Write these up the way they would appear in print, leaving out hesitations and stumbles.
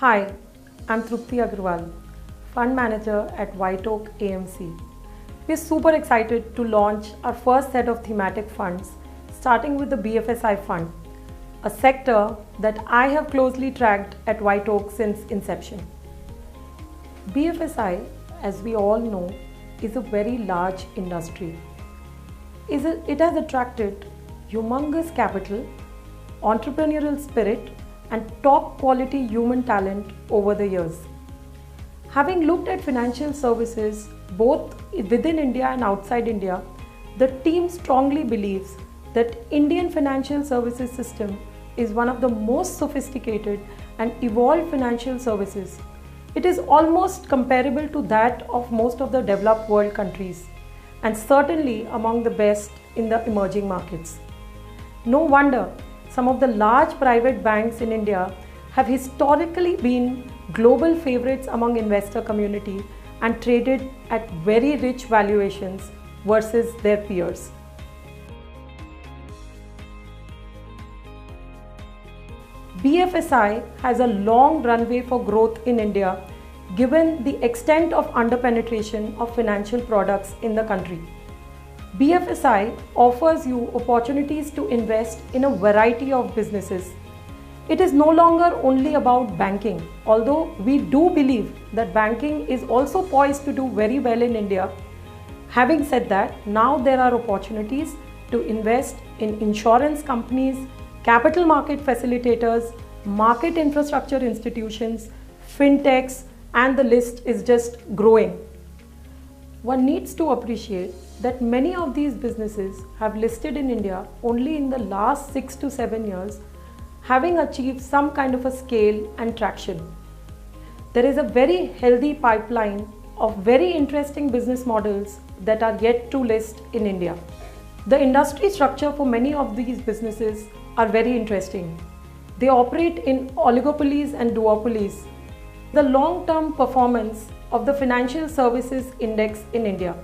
Hi, I'm Trupti Agarwal, Fund Manager at White Oak AMC. We're super excited to launch our first set of thematic funds, starting with the BFSI Fund, a sector that I have closely tracked at White Oak since inception. BFSI, as we all know, is a very large industry. It has attracted humongous capital, entrepreneurial spirit, and top quality human talent over the years. Having looked at financial services both within India and outside India, the team strongly believes that Indian financial services system is one of the most sophisticated and evolved financial services. It is almost comparable to that of most of the developed world countries and certainly among the best in the emerging markets. No wonder some of the large private banks in India have historically been global favorites among investor community and traded at very rich valuations versus their peers. BFSI has a long runway for growth in India given the extent of underpenetration of financial products in the country. BFSI offers you opportunities to invest in a variety of businesses. It is no longer only about banking, although we do believe that banking is also poised to do very well in India. Having said that, now there are opportunities to invest in insurance companies, capital market facilitators, market infrastructure institutions, fintechs, and the list is just growing. One needs to appreciate that many of these businesses have listed in India only in the last 6 to 7 years, having achieved some kind of a scale and traction. There is a very healthy pipeline of very interesting business models that are yet to list in India. The industry structure for many of these businesses are very interesting. They operate in oligopolies and duopolies. The long-term performance of the financial services index in India.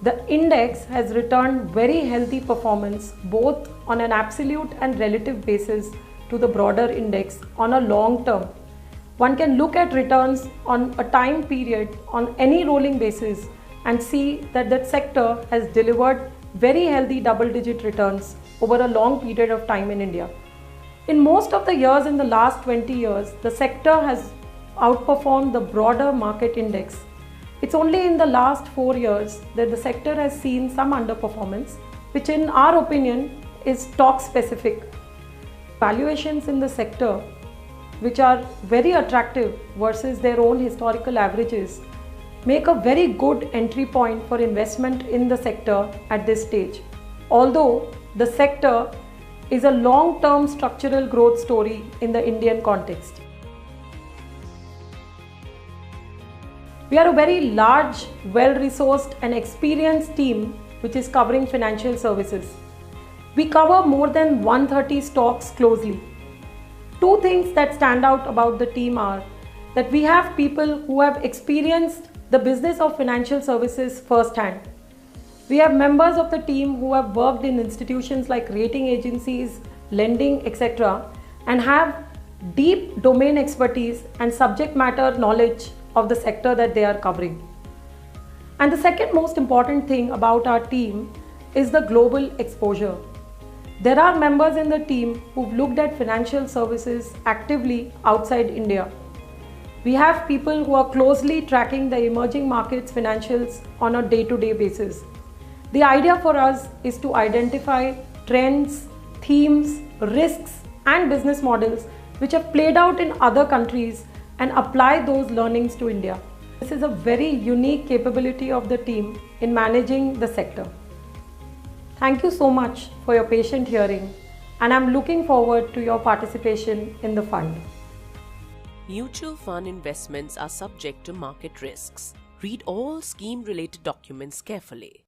The index has returned very healthy performance both on an absolute and relative basis to the broader index on a long term. One can look at returns on a time period on any rolling basis and see that that sector has delivered very healthy double-digit returns over a long period of time in India. In most of the years in the last 20 years, the sector has outperformed the broader market index. It's only in the last 4 years that the sector has seen some underperformance, which in our opinion is stock specific. Valuations in the sector, which are very attractive versus their own historical averages, make a very good entry point for investment in the sector at this stage. Although the sector is a long-term structural growth story in the Indian context. We are a very large, well-resourced and experienced team which is covering financial services. We cover more than 130 stocks closely. Two things that stand out about the team are that we have people who have experienced the business of financial services firsthand. We have members of the team who have worked in institutions like rating agencies, lending, etc. and have deep domain expertise and subject matter knowledge of the sector that they are covering. And the second most important thing about our team is the global exposure. There are members in the team who've looked at financial services actively outside India. We have people who are closely tracking the emerging markets financials on a day-to-day basis. The idea for us is to identify trends, themes, risks, and business models which have played out in other countries and apply those learnings to India. This is a very unique capability of the team in managing the sector. Thank you so much for your patient hearing, and I'm looking forward to your participation in the fund. Mutual fund investments are subject to market risks. Read all scheme-related documents carefully.